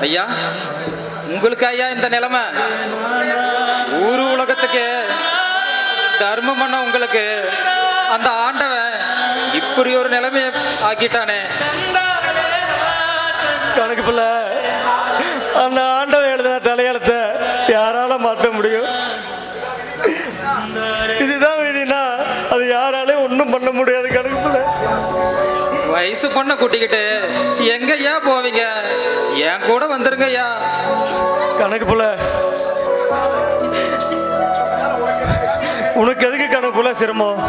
ஐயா, உங்களுக்கு ஐயா இந்த நிலைமை ஊரு உலகத்துக்கு தர்மம் பண்ண உங்களுக்கு அந்த ஆண்டவன் இப்படி ஒரு நிலைமையை ஆக்கிட்டானே. கணக்கு பிள்ளை, அந்த ஆண்டவன் எழுதின தலையெழுத்த யாரால மாற்ற முடியும்? இதுதான் விதினா அது யாராலையும் ஒன்றும் பண்ண முடியாது. கணக்கு பிள்ளை, வயசு பொண்ண கூட்டிக்கிட்டு எங்க ஐயா போவீங்க? என் கூட வந்துருங்க ஐயா. கணக்கு பிள்ளை, உனக்கு எதுக்கு கணக்கு பிள்ளை சிரமம்?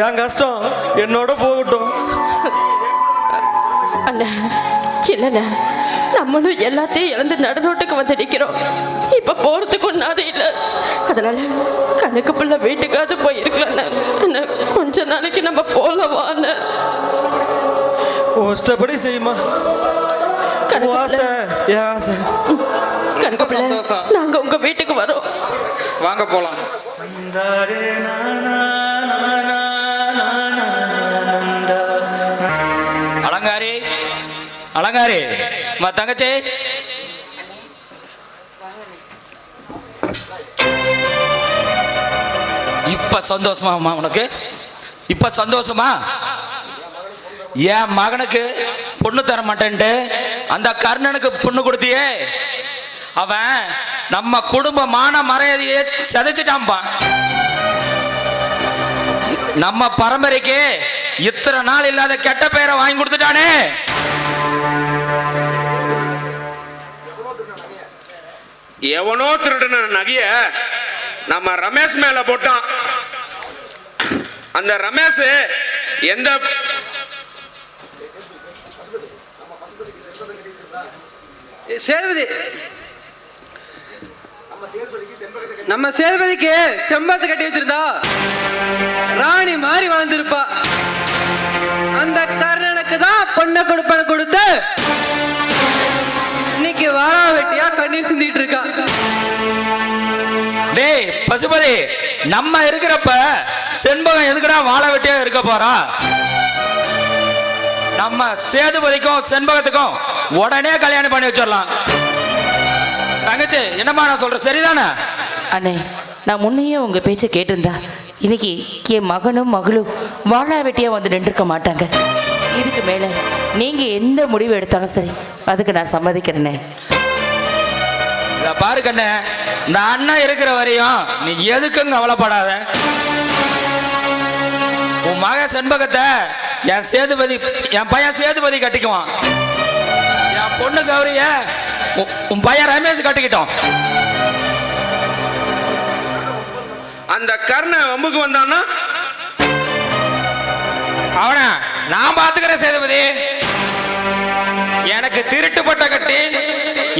என் கஷ்டம் என்னோட போகட்டும். அண்ணா இல்லைண்ணா, நம்மளும் எல்லாத்தையும் இழந்து நடுரோட்டுக்கு வந்து நிற்கிறோம். இப்போ போகிறதுக்கு ஒன்றாது இல்லை. அதனால கணக்கு பிள்ளை வீட்டுக்காவது போயிருக்கலாண்ணா. கொஞ்ச நாளைக்கு நம்ம போகலாமான்னு இஷ்டப்படி செய்யுமா. ஆசை என் ஆசை. கணக்கு பிள்ளை, நாங்கள் உங்கள் வீட்டுக்கு வரோம். வாங்க போலாம். அலங்காரி, அலங்காரி, தங்கச்சி, இப்ப சந்தோஷமா உனக்கு? இப்ப சந்தோஷமா? என் மகனுக்கு பொண்ணு தர மாட்டேன்ட்டு அந்த கர்ணனுக்கு பொண்ணு கொடுத்தியே, அவன் நம்ம குடும்ப மான மரியாதையை சிதைச்சிட்டான்ப்பா. நம்ம பரம்பரைக்கு இத்தனை நாள் இல்லாத கெட்ட பெயரை வாங்கி கொடுத்துட்டானே. எவனோ திருடின நகைய நம்ம ரமேஷ் மேல போட்டான். அந்த ரமேஷ் எந்த சேதுபதி, நம்ம சேதுபதிக்கு செம்பத்தை கட்டி வச்சிருந்தா ராணி மாதிரி வாழ்ந்திருப்பா. அந்த கர்ணனுக்கு தான் பொண்ணை கொடுத்து இன்னைக்கு வாரா வெட்டியா கண்ணீர் சிந்திட்டு இருக்கா. டேய் பசுபதி, நம்ம இருக்கிறப்ப செண்பகம் எதுக்குடா வாழ வெட்டியா இருக்க போறா? நம்ம சேதுபதிக்கும் செண்பகத்துக்கும் உடனே கல்யாணம் பண்ணி வச்சிடலாம். தங்கச்சி, என்னம்மா நான் சொல்ற சரிதானே? அண்ணே, நான் முன்னையே உங்கள் பேச்சை கேட்டிருந்தா இன்னைக்கு என் மகனும் மகளும் வாழா வெட்டியாக வந்து நின்றுக்க மாட்டாங்க. இதுக்கு மேலே நீங்கள் எந்த முடிவு எடுத்தாலும் சரி, அதுக்கு நான் சம்மதிக்கிறேனே. பாரு கண்ணே, இந்த அண்ணன் இருக்கிற வரையும் நீ எதுக்கும் கவலைப்படாத. உன் மக செண்பகத்தை என் பையன் சேதுபதி கட்டிக்குவான். என் பொண்ணு கௌரிய உன் பையன் ரமேஷ் கட்டிக்கிட்டோம். அந்த கர்ண வம்புக்கு வந்தான்னா அவன நான் பாத்துக்கிறேன். சேதுபதி, எனக்கு திருட்டு பட்ட கட்டி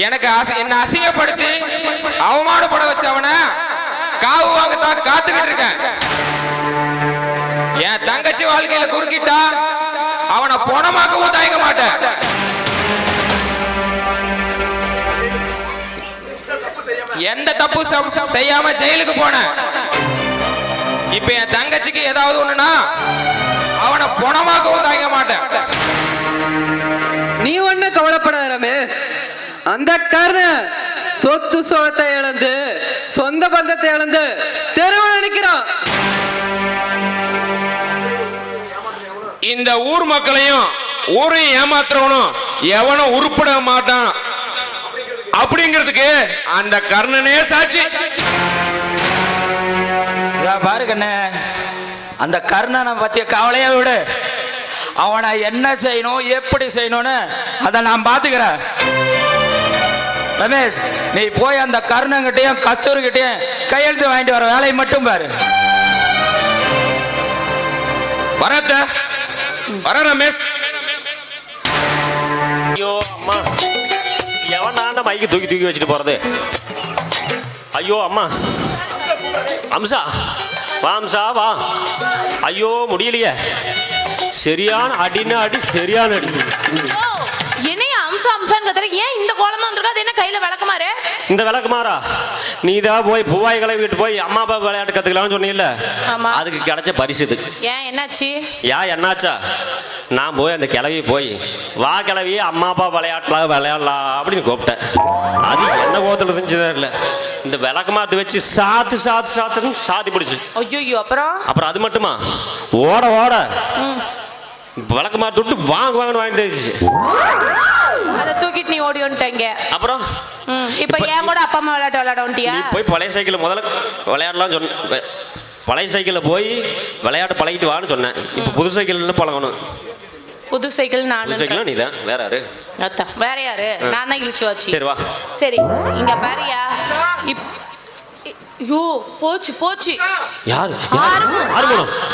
எனக்கு என்ன அசிங்கப்படுத்தி அவமானப்பட வச்சவன காவு வாங்கத்தான் காத்துக்கிட்டு இருக்கேன். என் தங்கச்சி வாழ்க்கையில குறுக்கிட்டா அவனை பணமாக்கவும் தயங்க மாட்டேன். எந்த தப்பு செய்யாம ஜெயிலுக்கு போன இப்ப என் தங்கச்சிக்கு ஏதாவது ஒண்ணுனா அவனை பணமாக்கவும் தயங்க மாட்டேன். நீ ஒண்ணு கவலைப்படாத ரமேஷ். அந்த கர்ணன் சொத்து சோகத்தை இழந்து சொந்த பந்தத்தை இழந்து தெருவில் நிற்கிறான். இந்த ஊர் மக்களையும் ஊரையும் ஏமாத்துறவனும் எவனும் உருப்பட மாட்டான் அப்படிங்கிறதுக்கு அந்த கர்ணனே சாட்சி. பாரு கண்ணே, அந்த கர்ணனை பத்திய கவலையை விடு. அவனை என்ன செய்யணும் எப்படி செய்யணும்னு அதை நான் பாத்துக்கிறேன். ரமேஷ், நீ போய் அந்த கர்ணங்கிட்டையும் கஸ்தூரிகிட்டையும் கையெழுத்து வாங்கிட்டு வர வேலையை மட்டும் பாரு. வரத்த வர ரமேஷ். ஐயோ அம்மா, எவன் தான் மைக்கு தூக்கி வச்சுட்டு போறது? ஐயோ அம்மா, அம்சா வா, அம்சா வா. ஐயோ முடியலையே, சரியான அடின்னு அடி, சரியான அடி. என்னைய அம்சா அம்சான்னு கத்துற? ஏன் இந்த கோலமா வந்திருக்கா? அது என்ன கையில விளக்குமாறு? இந்த விளக்குமாறா? நீ தான் போய் பூவாய் கிளவிட்டு போய் அம்மா அப்பா விளையாட்டு கத்துக்கலாம்னு சொன்னீல்ல, ஆமா. அதுக்கு கிடைச்ச பரிசு இது. ஏன் என்னாச்சு? என்னாச்சா? நான் போய் அந்த கிளவி போய் வா கிளவி அம்மா அப்பா விளையாடலாம் அப்படின்னு கூப்பிட்டேன். அது என்ன கோத்துல இருந்துச்சு இல்லை, இந்த விளக்குமாத்து வச்சு சாத்துன்னு சாத்தி பிடிச்சு. ஐயோ, அப்புறம் அது மட்டுமா, ஓட விளக்குமாத்து விட்டு வாங்கன்னு வாங்கிட்டு இருந்துச்சு. அதை தூக்கிட்டு நீ ஓடி வந்துட்டீங்க. அப்புறம் இப்ப ஏன் கூட அப்பா அம்மா விளையாட வந்துட்டியா? நீ போய் பழைய சைக்கிள் முதல்ல விளையாடலாம் சொன்ன, பழைய சைக்கிளில் போய் விளையாட்டு பழகிட்டு வான்னு சொன்னேன். இப்போ புது சைக்கிள் பழகணும். புது சைக்கிள் நான். சைக்கிள் நீ தான், வேற யாரு? அதான் வேற யாரு? நான் தான் இழுச்சு வச்சு. சரி வா. சரி இங்க பாரியா. ஐயோ போச்சு. யாரு?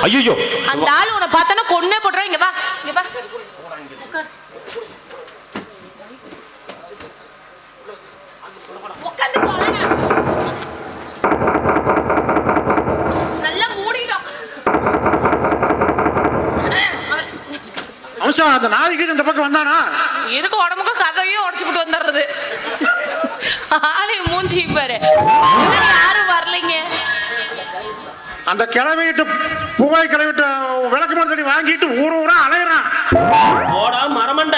ஐயோ, அந்த ஆளு உன்னை பார்த்தானா கொன்னே போடுறான். இங்க வா. உட்காந்து தொலைடா. நல்லா மூடிட்டோம். அம்சா, அந்த நாளைக்கு இந்த பக்கம் வந்தானா? இருக்க உடம்புக்கு கதவையும் உடச்சு விட்டு வந்துடுறது. ஆளையும் மூஞ்சி பாரு. யாரும் வரலைங்க. அந்த கிளவிட்டு பூவாய் கிளவிட்டு விளக்கு மரத்தடி வாங்கிட்டு ஊரா அலையிறான். போடா மரமண்ட.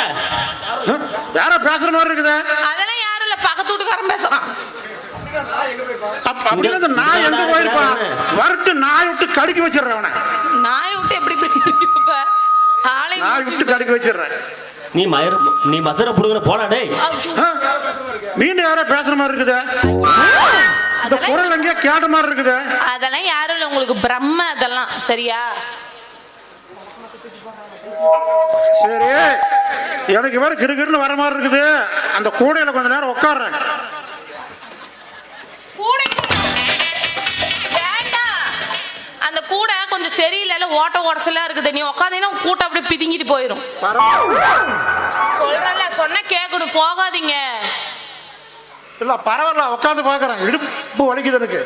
யாரோ பேசுற மாதிரி இருக்குது. அதெல்லாம் யாரும் இல்ல, பக்கத்து வீட்டுக்காரன் பேசுறான். அப்படின்னா நான் எங்க போயிருப்பான்? வரட்டு நாய் விட்டு கடிக்க வச்சிடுறேன் அவனை. நாய் விட்டு எப்படி நாய் விட்டு கடிக்க வச்சிடுறேன். நீ மசர புடுங்கிற போடா டேய். மீண்டும் யாரோ பேசுற மாதிரி இருக்குது. இந்த குரல் எங்கேயோ கேட்ட மாதிரி இருக்குது. அதெல்லாம் யாரும் இல்ல, உங்களுக்கு பிரம்ம. அதெல்லாம் சரியா? சரி, எனக்கு வேற கிருகிருன்னு வர மாதிரி இருக்குது. அந்த கூடையில கொஞ்ச நேரம் உட்காடுறேன். அந்த கூடை கொஞ்சம் சரியில்லை, ஓட்ட உடசலா இருக்குது. நீ உட்காந்தீங்கன்னா கூட்டை அப்படியே பிதுங்கிட்டு போயிடும். சொல்றல, சொன்ன கேட்கணும், போகாதீங்க. இல்ல பரவாயில்ல, உட்காந்து பாக்குறேன். இடுப்பு வலிக்குது எனக்கு.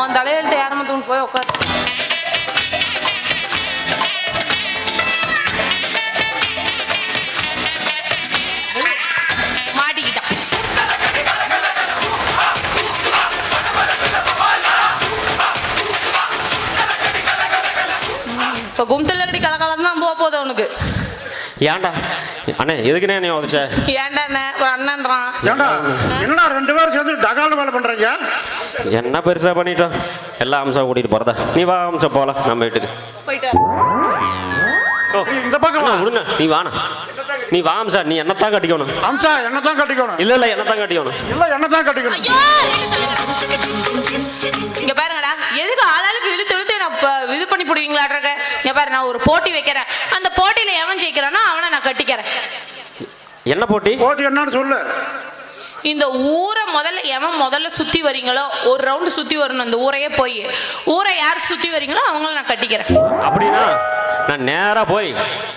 உன் தலையெழுத்து யாரமத்தவன் போய் உட்காரு. மாட்டிக்கிட்டான். இப்ப கும்தல்லடி கலகாலம் தான் போகுது அவனுக்கு. ஏன்டா அண்ணே, எதுக்குண்ணே நீ உதச்ச? ஏன்டா ஒரு அண்ணன்றான். ஏன்டா என்னடா ரெண்டு பேரும் சேர்ந்து டகால் வேலை பண்றீங்க? என்ன பெருசா பண்ணிட்டோம்? எல்லா அம்சா கூட்டிட்டு போறதா? நீ வா அம்சா, போலாம் நம்ம வீட்டுக்கு. போயிட்டு இந்த பக்கம் வா. விடுங்க, நீ வாண்ணா. நீ வா அம்சா. நீ என்னத்தான் கட்டிக்கணும்? அம்சா என்னதான் கட்டிக்கணும்? இல்ல என்னத்தான் கட்டிக்கணும்? இல்ல என்னதான் கட்டிக்கணும். இங்க பாருங்கடா, எதுக்கு ஆளாளுக்கு இழுத்து நான் இது பண்ணி போடுவீங்களாட்றக்க. இங்க பாரு, நான் ஒரு போட்டி வைக்கிறேன். அந்த போட்டியில எவன் ஜெயிக்கிறானோ அவனை நான் கட்டிக்கிறேன். என்ன போட்டி? போட்டி என்னன்னு சொல்லு. இந்த ஊரை முதல்ல சுத்தி வரீங்களோ, ஒரு ரவுண்டு சுத்தி வரணும். அந்த ஊரையே போய் ஊரை யார் சுத்தி வரீங்களோ அவங்கள நான் கட்டிக்கிறேன். அப்படின்னா நான் நேரா போய்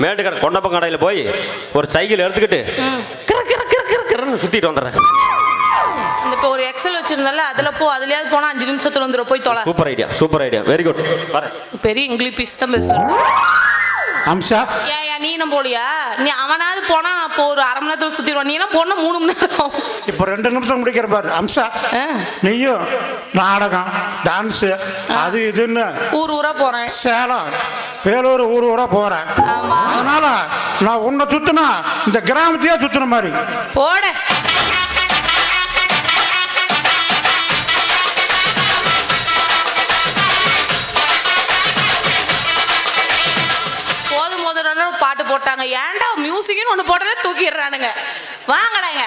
மேட்டுக்கடை கொண்டப்பம் கடையில போய் ஒரு சைக்கிள் எடுத்துக்கிட்டு சுத்திட்டு வந்துடுறேன். இந்த இப்போ ஒரு எக்ஸல் வச்சிருந்தால அதுல அதுலயாவது போனா 5 நிமிஷத்துல வந்துடும். போய் தொலை. Super idea, very good. பெரிய இங்கிலீஷ் பீஸ் தான் பேசுவாங்க. அம்சா ஏன் நீனும் போலியா? நீ அவனாவது போனா இப்போ ஒரு அரை மணி நேரத்துல சுத்திடுவான். நீ எல்லாம் போனா 3 மணி நேரம். இப்ப 2 நிமிஷம் முடிக்கிற பாரு. அம்சா, நீயும் நாடகம் டான்ஸ் அது இதுன்னு ஊரா போறேன். சேலம் வேலூர் ஊரா போறேன். அதனால நான் உன்னை சுத்தினா இந்த கிராமத்தையே சுத்தின மாதிரி. போட பாட்டு போட்டாங்க. ஏன்டா மியூசிக்னு ஒன்று போட்டாலே தூக்கிடுறானுங்க. வாங்கடாங்க.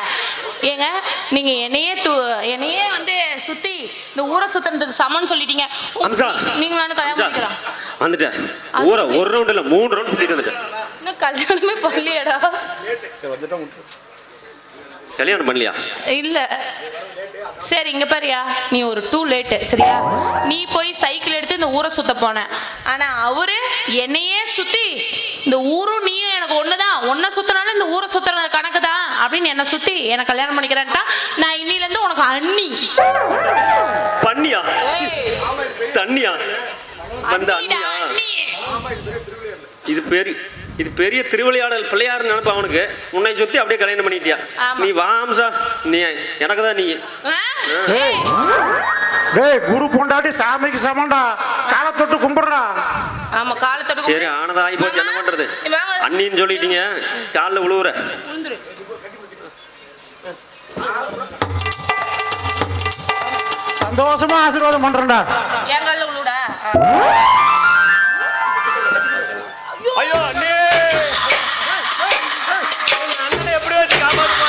ஏங்க நீங்க என்னையே வந்து சுத்தி இந்த ஊரை சுத்தறதுக்கு சமன்னு சொல்லிட்டீங்க. நீங்க நானும் கல்யாணம் பண்ணிக்கலாம் வந்துட்டேன். ஊரை ஒரு ரவுண்ட் இல்ல 3 ரவுண்ட் சுத்திட்டு வந்துட்டேன். இன்னும் கல்யாணமே பண்ணலையடா. கல்யாணம் பண்ணலையா? இல்ல. சரி இங்க பாரியா, நீ ஒரு டூ லேட்டு சரியா? நீ போய் சைக்கிள் எடுத்து இந்த ஊரை சுத்த போன. ஆனா அவரு என்னையே சுத்தி இந்த ஊரும் நீயும் எனக்கு ஒண்ணுதான், ஒன்ன சுத்தினாலும் இந்த ஊரை சுத்துற கணக்கு தான் அப்படின்னு என்ன சுத்தி என்ன கல்யாணம் பண்ணிக்கிறேன்ட்டா. நான் இன்னில இருந்து உனக்கு அண்ணி. பண்ணியா? தண்ணியா? அண்ணிடா, அண்ணி. இது பேரு இது பெரிய திருவிளையாடல் பிள்ளையார் நினைப்பு அவனுக்கு. உன்னை சுத்தி அப்படியே கல்யாணம் பண்ணிட்டியா? ஆமா. நீ வாம்சா, நீ எனக்கு தான் நீ. டேய் குரு பொண்டாட்டி சாமிக்கு சமண்டா, காலை தொட்டு கும்பிடுறா. ஆமா காலத்தோட சரி ஆனதா ஆகி போச்சு, என்ன பண்றது? வாங்க. அண்ணின்னு சொல்லிட்டீங்க, காலில் விழுவுற. விழுந்துரு. சந்தோஷமா ஆசீர்வாதம் பண்றேன்டா. என் காலில் விழுடா. ஐயோ அண்ணே, அண்ணனை எப்படி வச்சு காப்பாற்றுமா?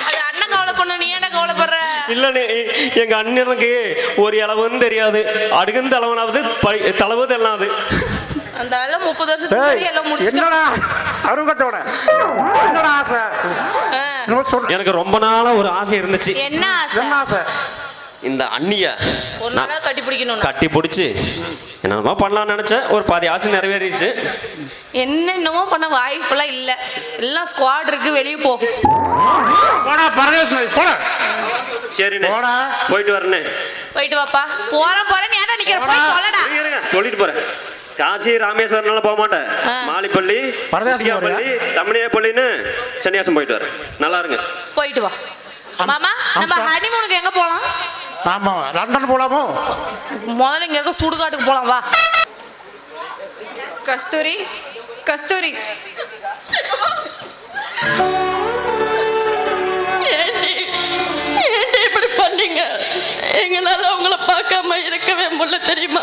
அது அண்ணன் கவலைப்படணும், நீ ஏன்டா கவலைப்படுற? இல்லண்ணே, எங்க அண்ணனுக்கு ஒரு இளவுன்னு தெரியாது, அடுக்குன்னு தலைவனாவது தலைவது எல்லாம். அந்த ஆளு 30 வருஷத்துக்கு டேய் முன்னாடி எல்லாம் முடிச்சிட்டான். என்னடா அருங்கத்தோட என்னடா ஆசை? ஆ. என்னமோ சொல்லு. எனக்கு ரொம்ப நாளா ஒரு ஆசை இருந்துச்சு. என்ன ஆசை? என்ன ஆசை? இந்த அண்ணிய ஒரு நாளா கட்டி பிடிக்கணும். கட்டி பிடிச்சி என்னமா பண்ணலாம்னு நினைச்சேன். ஒரு பாதி ஆசை நிறைவேறிடுச்சு. என்னென்னமோ பண்ண வாய்ப்பெல்லாம் இல்ல. எல்லாம் ஸ்குவாட் இருக்கு, வெளியே போ. போடா பரதேஷ் போடா. சரிண்ணே, போடா. போயிட்டு வரேண்ணே. போயிட்டு வாப்பா. போறேன்னு ஏன்டா நிக்கிற? போய் சொல்லடா. இருங்க, சொல்லிட்டு போறேன். காசி ராமேஸ்வரனால போக மாட்டேன். மாலிப்பள்ளி, பரதேசியா பள்ளி, தமிழியப்பள்ளின்னு சன்னியாசம் போயிட்டு வரேன். நல்லா இருங்க. போயிட்டு வா. மாமா, நம்ம ஹனிமூனுக்கு எங்க போலாம்? நாம லண்டன் போலாமோ? முதல்ல இங்க இருக்க சுடுகாட்டுக்கு போலாம் வா. கஸ்தூரி, கஸ்தூரி, ஏன்டி இப்படி பண்ணீங்க? எங்களால அவங்கள பார்க்காம இருக்கவே முடியல தெரியுமா?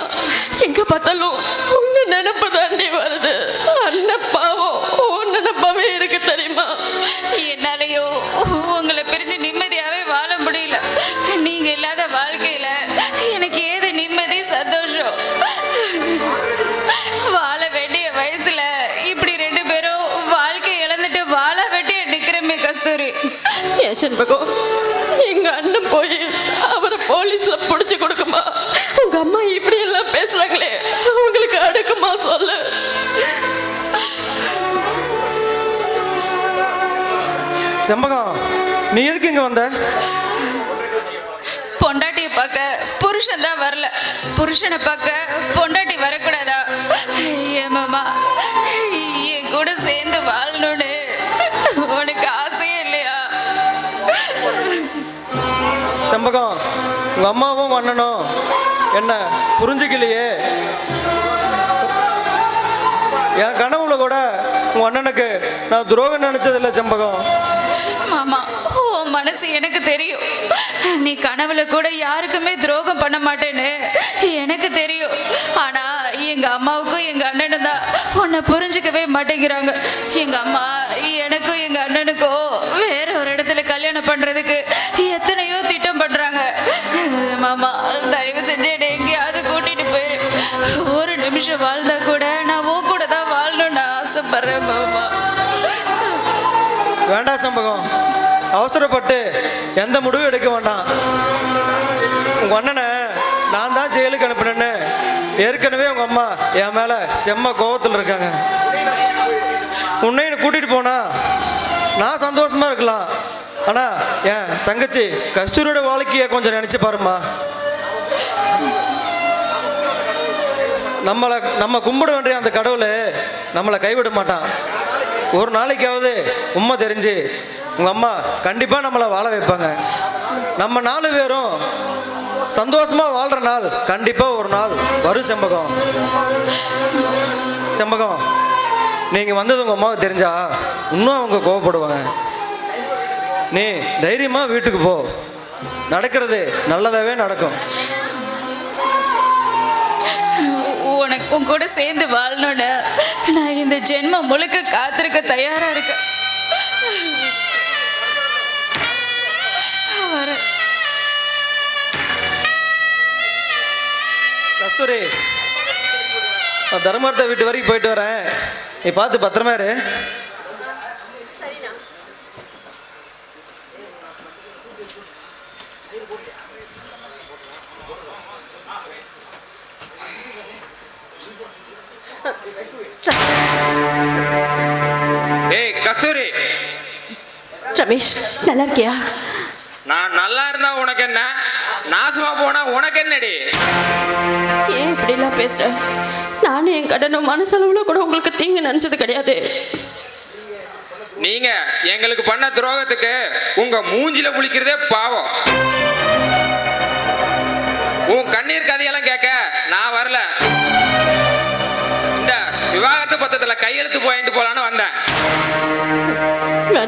எங்க பார்த்தாலும் உங்க நினைப்பு தாண்டி வருது. அண்ணன் பாவம் உன் நினைப்பாவே இருக்கு தெரியுமா? என்னாலயோ உங்களை பிரிஞ்சு நிம்மதியாவே வாழ முடியல. நீங்க இல்லாத வாழ்க்கையில எனக்கு ஏது நிம்மதி, சந்தோஷம்? வாழ வேண்டிய வயசுல இப்படி 2 பேரும் வாழ்க்கை இழந்துட்டு வாழ வேண்டிய நிக்கிறமே கஸ்தூரி. ஏன் செண்பகம், எங்க அண்ணன் போய் அவரை போலீஸ்ல புடிச்சு கொடுக்குமா? உங்க அம்மா இப்படி எல்லாம் பேசுறாங்களே, அவங்களுக்கு அடுக்குமா சொல்லு? செம்பகம், நீ எதுக்கு இங்க வந்த? பொண்டாட்டியை பார்க்க புருஷன் தான் வரல, புருஷனை பார்க்க பொண்டாட்டி வரக்கூடாதா? ஏன் மாமா, என் கூட சேர்ந்து வாழணும்னு உனக்கு ஆசையே இல்லையா? செம்பகம், உங்க அம்மாவும் அண்ணனும் என்ன புரிஞ்சுக்கலையே. என் கனவுல கூட உன் அண்ணனுக்கு நான் துரோகம் நினைச்சதில்லை செம்பகம். மாமா, உன் மனசு எனக்கு தெரியும். நீ கனவுல கூட யாருக்குமே துரோகம் பண்ண மாட்டேன்னு எனக்கு தெரியும். ஆனா எங்க அம்மாவுக்கும் எங்க அண்ணனும் தான் உன்னை புரிஞ்சுக்கவே மாட்டேங்கிறாங்க. எங்க அம்மா எனக்கும் எங்க அண்ணனுக்கும் வேற ஒரு இடத்துல கல்யாணம் பண்றதுக்கு எத்தனையோ திட்டம் பண்றாங்க. மாமா, தயவு செஞ்சு என்னை எங்கேயாவது கூட்டிட்டு போயிரு. ஒரு நிமிஷம் வாழ்ந்தா கூட நான் உன் கூட தான் வாழணும்னு ஆசைப்படுறேன் மாமா. வேண்டாம் செம்பகம், அவசரப்பட்டு எந்த முடிவும் எடுக்க வேண்டாம். உங்க அண்ணனை நான் தான் ஜெயிலுக்கு அனுப்பினேன்னு ஏற்கனவே உங்க அம்மா என் மேல செம்ம கோவத்தில் இருக்காங்க. உன்னையும் கூட்டிட்டு போனா நான் சந்தோஷமா இருக்கலாம். ஆனா என் தங்கச்சி கஸ்தூரியோட வாழ்க்கைய கொஞ்சம் நினைச்சு பாருமா. நம்ம கும்பிட வேண்டிய அந்த கடவுள் நம்மளை கைவிட மாட்டான். ஒரு நாளைக்காவது உண்மை தெரிஞ்சு உங்க அம்மா கண்டிப்பா நம்மளை வாழ வைப்பாங்க. நம்ம 4 பேரும் சந்தோஷமா வாழ்ற நாள் கண்டிப்பா ஒரு நாள் வரும் செம்பகம். செம்பகம், நீங்க வந்தது உங்க அம்மாவுக்கு தெரிஞ்சா இன்னும் அவங்க கோவப்படுவாங்க. நீ தைரியமா வீட்டுக்கு போ, நடக்கிறது நல்லதாவே நடக்கும். உனக்கு உன் கூட சேர்ந்து வாழணும்னு நான் இந்த ஜென்மம் முழுக்க காத்திருக்க தயாரா இருக்கேன். கஸ்தூரி, நான் தர்மர்த்த வீட்டு வரைக்கும் போயிட்டு வரேன். நீ பார்த்து பத்திரமா இரு. ஏய் கஸ்தூரி, ரமேஷ், நல்லா இருக்கியா? நான் நல்லா இருந்தா உனக்கு என்ன, நாசமா போனா உனக்கு என்னடி? ஏன் இப்படிலாம் பேசுற? நானும் என் கடனும் மனசளவுல கூட உங்களுக்கு தீங்கு நினைச்சது கிடையாது. நீங்க எங்களுக்கு பண்ண துரோகத்துக்கு உங்க மூஞ்சில முழிக்கிறதே பாவம். உன் கண்ணீர் கதையெல்லாம் கேட்க நான் வரல. இந்த விவாகரத்து பத்திரத்துல கையெழுத்து போயிட்டு போலான்னு வந்தேன்.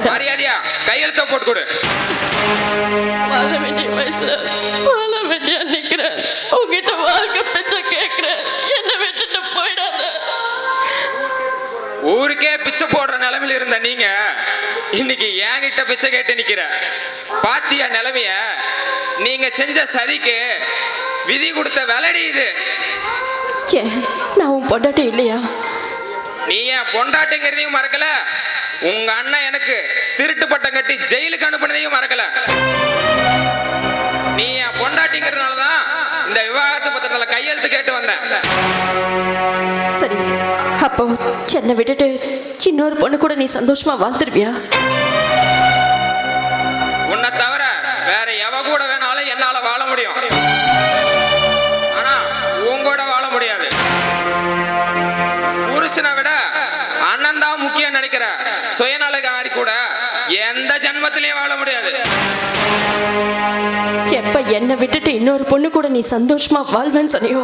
மரியாதையா கையெழுத்த போட்டு கொடு. வாழ வேண்டிய வயசுல வாழ வேண்டிய நிக்கிறேன். உங்ககிட்ட வாழ்க்கை பிச்சை கேட்கிறேன். என்ன விட்டுட்டு போயிடாத. ஊருக்கே பிச்சை போடுற நிலைமையில இருந்த நீங்க இன்னைக்கு என்கிட்ட பிச்சை கேட்டு நிக்கிற. பாத்தியா நிலைமைய? நீங்க செஞ்ச சதிக்கு விதி கொடுத்த விலடி இது. நான் உன் பொண்டாட்டி இல்லையா? நீ என் பொண்டாட்டிங்கிறதையும் மறக்கல, உங்க அண்ணன் எனக்கு திருட்டு பட்டம் கட்டி ஜெயிலுக்கு அனுப்பினதையும் மறக்கல. நீ என் பொண்டாட்டிங்கிறதுனாலதான் இந்த விவாகரத்து பத்திரத்துல கையெழுத்து கேட்டு வந்தேன். சரி, அப்போ சென்னை விட்டுட்டு இன்னொரு பொண்ணு கூட நீ சந்தோஷமா வாழ்ந்துருவியா? உன்னை தவிர வேற எவ கூட வேணாலும் என்னால வாழ முடியும். ஆனா உங்கூட வாழ முடியாது. புருஷனை விட அண்ணன் தான் முக்கியம் நினைக்கிற சுயநலகாரி கூட எந்த ஜென்மத்திலையும் வாழ முடியாது. எப்ப என்னை விட்டுட்டு இன்னொரு பொண்ணு கூட நீ சந்தோஷமா வாழ்வேன்னு சொன்னியோ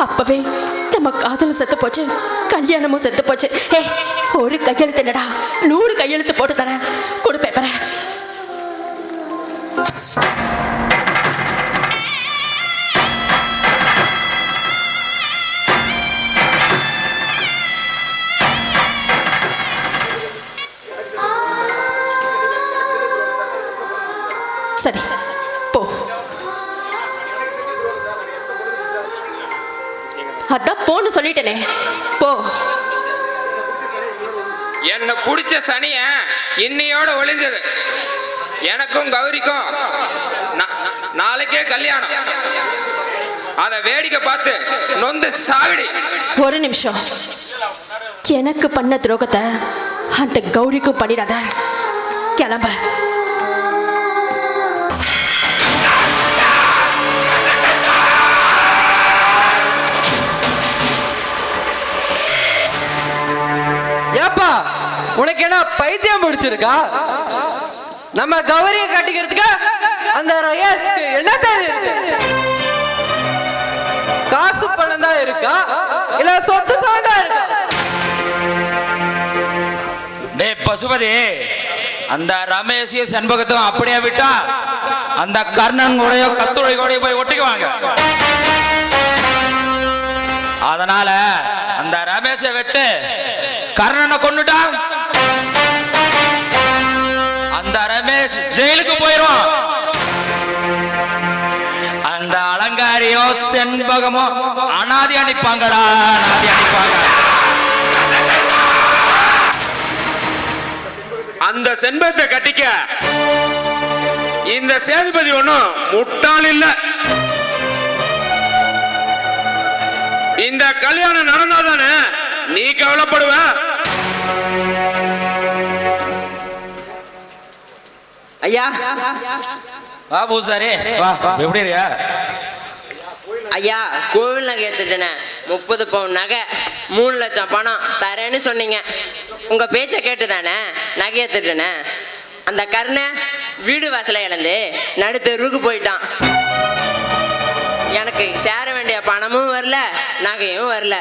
அப்பவே நம்ம காதலும் செத்து போச்சு, கல்யாணமும் செத்து போச்சு. ஏ, ஒரு கையெழுத்து என்னடா 100 கையெழுத்து போட்டு தரேன். கொடு பேப்பரை. சரி போ. அதான் போன்னு சொல்லிட்டேனே, போ. என்ன புடிச்ச சனிய இன்னையோட ஒளிஞ்சது. எனக்கும் கௌரிக்கும் நாளைக்கே கல்யாணம். அத வேடிக்கை பார்த்து நொந்து சாகடி. ஒரு நிமிஷம். எனக்கு பண்ண துரோகத்தை அந்த கௌரிக்கும் பண்ணிடாத. கிளம்ப. ஏப்பா, உனக்கு என்ன பைத்தியம் முடிச்சிருக்கா? நம்ம கௌரிய கட்டிக்கிறதுக்கு அந்த என்ன காசு பணம் தான் இருக்கா இல்ல சொத்து சுகம் இருக்கா? டே பசுபதி, அந்த ரமேஷையும் செண்பகத்தும் அப்படியே விட்டா அந்த கர்ணன் கூடயோ கஸ்தூரி கூடயோ போய் ஒட்டிக்குவாங்க. அதனால அந்த ரமேஷை வச்சு கர்ணனை கொன்னுட்டான். அந்த ரமேஷ் ஜெயிலுக்கு போயிரும். அந்த அலங்காரியோ செண்பகமோ அனாதி அனுப்பாங்கடா, அனாதி அனுப்பாங்க. அந்த செண்பகத்தை கட்டிக்க இந்த சேதுபதி ஒண்ணும் முட்டாள் இல்ல. இந்த கல்யாணம் நடந்தாதானே நீ கவலைப்படுவ. ஐயா வா பூசாரி, வா. எப்படி இருக்கியா? ஐயா, கோவில் நகை எடுத்துட்டேனே, 30 பவுன் நகை, 3 லட்சம் பணம் தரேன்னு சொன்னீங்க. உங்க பேச்சை கேட்டு தானே நகை எடுத்துட்டேனே. அந்த கருணை வீடு வாசலை இழந்து நடுத்தெருவுக்கு போயிட்டான். எனக்கு சேர வேண்டிய பணமும் வரல, நகையும் வரல.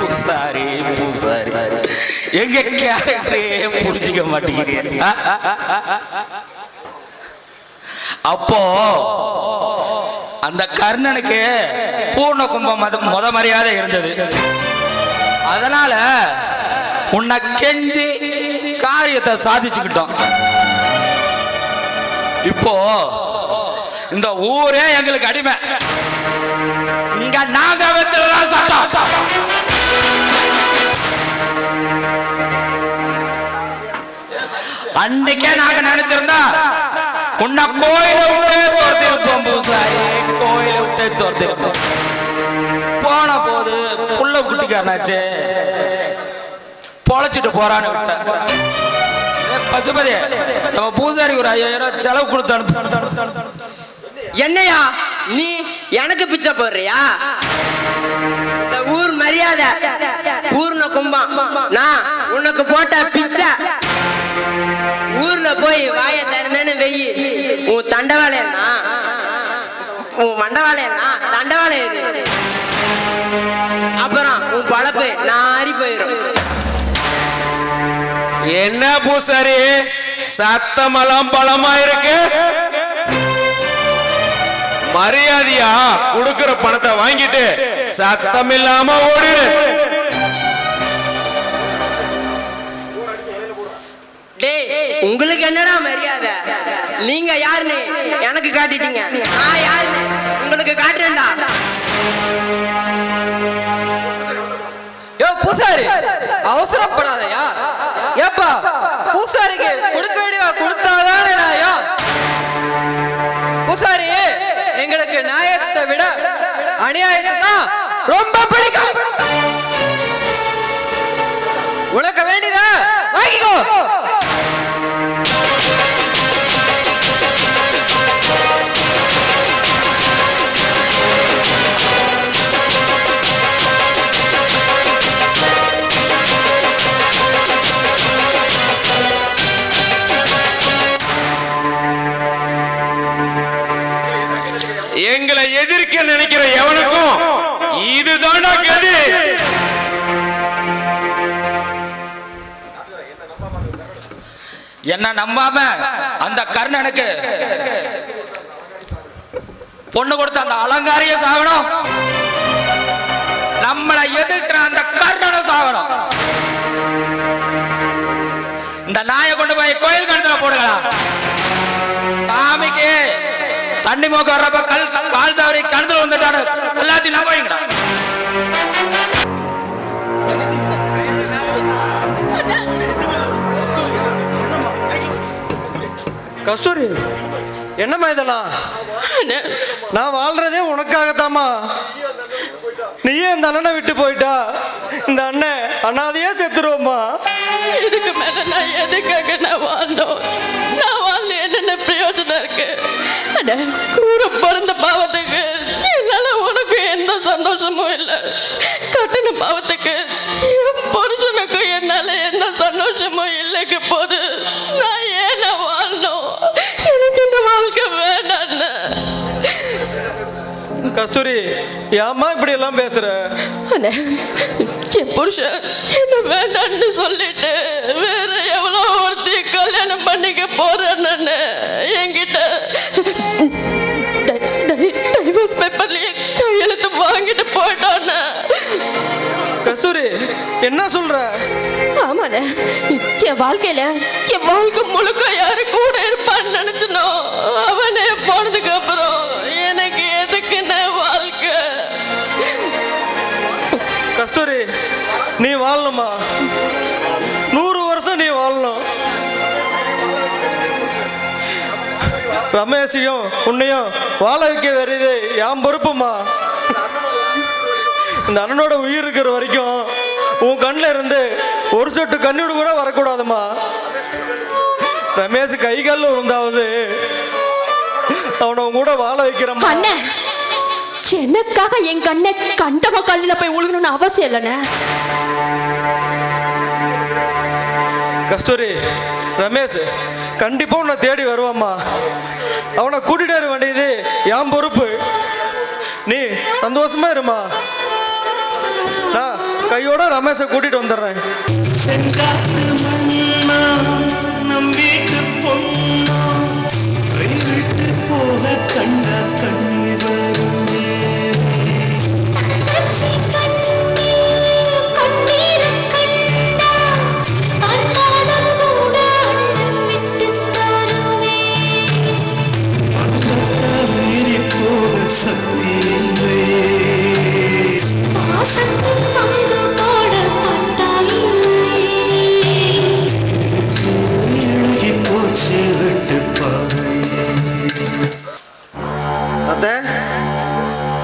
பூசாரி பூசாரி, எங்க கேரக்டரே புரிஞ்சிக்க மாட்டேங்கிறீங்க. அப்போ அந்த கர்ணனுக்கு பூர்ண கும்பம் முத மரியாதை இருந்தது. அதனால உன்னை கெஞ்சி காரியத்தை சாதிச்சுக்கிட்டோம். இப்போ இந்த ஊரே எங்களுக்கு அடிமை. இங்க நாங்க வச்சதான் சட்டம். அன்னைக்கே நாங்க நினைச்சிருந்தா உன்னை கோயில விட்டே தோர்த்திருப்போம் பூசாரி, கோயில விட்டே தோர்த்திருப்போம். போன போது புள்ள குட்டிக்காரனாச்சு, பொழைச்சிட்டு போறான்னு விட்டேன். பசுபதி, நம்ம பூசாரி ஒரு 5000 செலவு கொடுத்து அனுப்பு. என்னையா நீ எனக்கு பிச்சை போடுறியா? இந்த ஊர் மரியாதை பூர்ண கும்பம். நான் உனக்கு போட்ட பிச்சை. ஊர்ல போய் வாய திறந்தேன்னு வெயி, உன் தண்டவாளையன்னா உன் மண்டவாளையன்னா தண்டவாளையம் இது. அப்புறம் உன் பழப்பு நாரி போயிடும். என்ன பூசாரி சத்தமெல்லாம் பலமா இருக்கு? மரியாதையா கொடுக்கிற பணத்தை வாங்கிட்டு சத்தம் இல்லாம ஓடு. டேய், உங்களுக்கு என்னடா மரியாதை? நீங்க யாருன்னு எனக்கு காட்டிட்டீங்க, நான் யாருன்னு உங்களுக்கு காட்டுறேன்டா. யோ பூசாரி, அவசரப்படாதயா. ஏப்பா பூசாரிக்கு கொடுக்க வேண்டிய கொடுத்தாதானே நியாயம்? பூசாரி, எங்களுக்கு நியாயத்தை விட அநியாயத்தை தான் ரொம்ப பிடிக்கும். உனக்கு வேண்டியத வாங்கிக்கோ. எங்களை எதிர்க்க நினைக்கிற எவனுக்கும் இதுதான்டா கதி. என்ன நம்பாம அந்த கர்ணனுக்கு பொண்ணு கொடுத்த அந்த அலங்காரிய சாகணும். நம்மளை எதிர்க்கிற அந்த கர்ணனும் சாகணும். இந்த நாயை கொண்டு போய் கோயில் கணத்துல போடுங்களா. சாமிக்கு தண்ணி மோக்க வர்றப்ப கால் தவறி கணத்துல வந்துட்டாரு. எல்லாத்தையும் நான் போய்ங்கடா. கஸ்தூரி, என்னம்மா இதெல்லாம்? நான் வாழ்றதே உனக்காகத்தாமா. நீயே இந்த அண்ணனை விட்டு போயிட்டா இந்த அண்ணன் அனாதையா செத்துருவோம்மா. இதுக்கு மேல நான் எதுக்காக நான் வாழ்ந்தோம்? நான் வாழ்ந்து என்னென்ன பிரயோஜனம் இருக்கு? கூட பிறந்த பாவத்துக்கு என்னால உனக்கு எந்த சந்தோஷமும் இல்லை. கட்டின பாவத்துக்கு என் புருஷனுக்கும் என்னால எந்த சந்தோஷமும் இல்லைக்கு போது நான் ஏன் வாழணும்? எனக்கு இந்த வாழ்க்கை வேண்டான்னு. கஸ்தூரி, ஏம்மா இப்படி எல்லாம் பேசுற? என் புருஷன் என்ன வேண்டான்னு சொல்லிட்டு வேற எவ்வளோ ஒருத்தி கல்யாணம் பண்ணிக்க போறேன்னு என்கிட்ட டைவர்ஸ் பேப்பர்லயே கையெழுத்து வாங்கிட்டு போயிட்டான்னு. கஸ்தூரி, என்ன சொல்ற? ஆமாண்ணே, என் வாழ்க்கையில என் வாழ்க்கை முழுக்க யாரு கூட இருப்பான்னு நினைச்சனோ அவனே போனதுக்கு அப்புறம் எனக்கு எதுக்குன்னு வாழ்க்கை? கஸ்தூரி, நீ வாழணுமா? 100 வருஷம் நீ வாழணும். ரமேஷையும் உன்னையும் வாழ வைக்க வருது என் பொறுப்புமா. இந்த அண்ணனோட உயிர் இருக்கிற வரைக்கும் உன் கண்ணில் இருந்து ஒரு சொட்டு கண்ணீடு கூட வரக்கூடாதுமா. ரமேஷ் கை காலில் விழுந்தாவது அவனை கூட வாழ வைக்கிறம்மா. எனக்காக என் கண்ணை கண்டவ கல்லில போய் உழுகணும்னு அவசியம் இல்லைண்ணே. கஸ்தூரி, ரமேஷ் கண்டிப்பா உன்னை தேடி வருவாம்மா. அவனை கூட்டிட்டு வர வேண்டியது என் பொறுப்பு. நீ சந்தோஷமா இருமா. நான் கையோட ரமேஷை கூட்டிட்டு வந்துடுறேன்.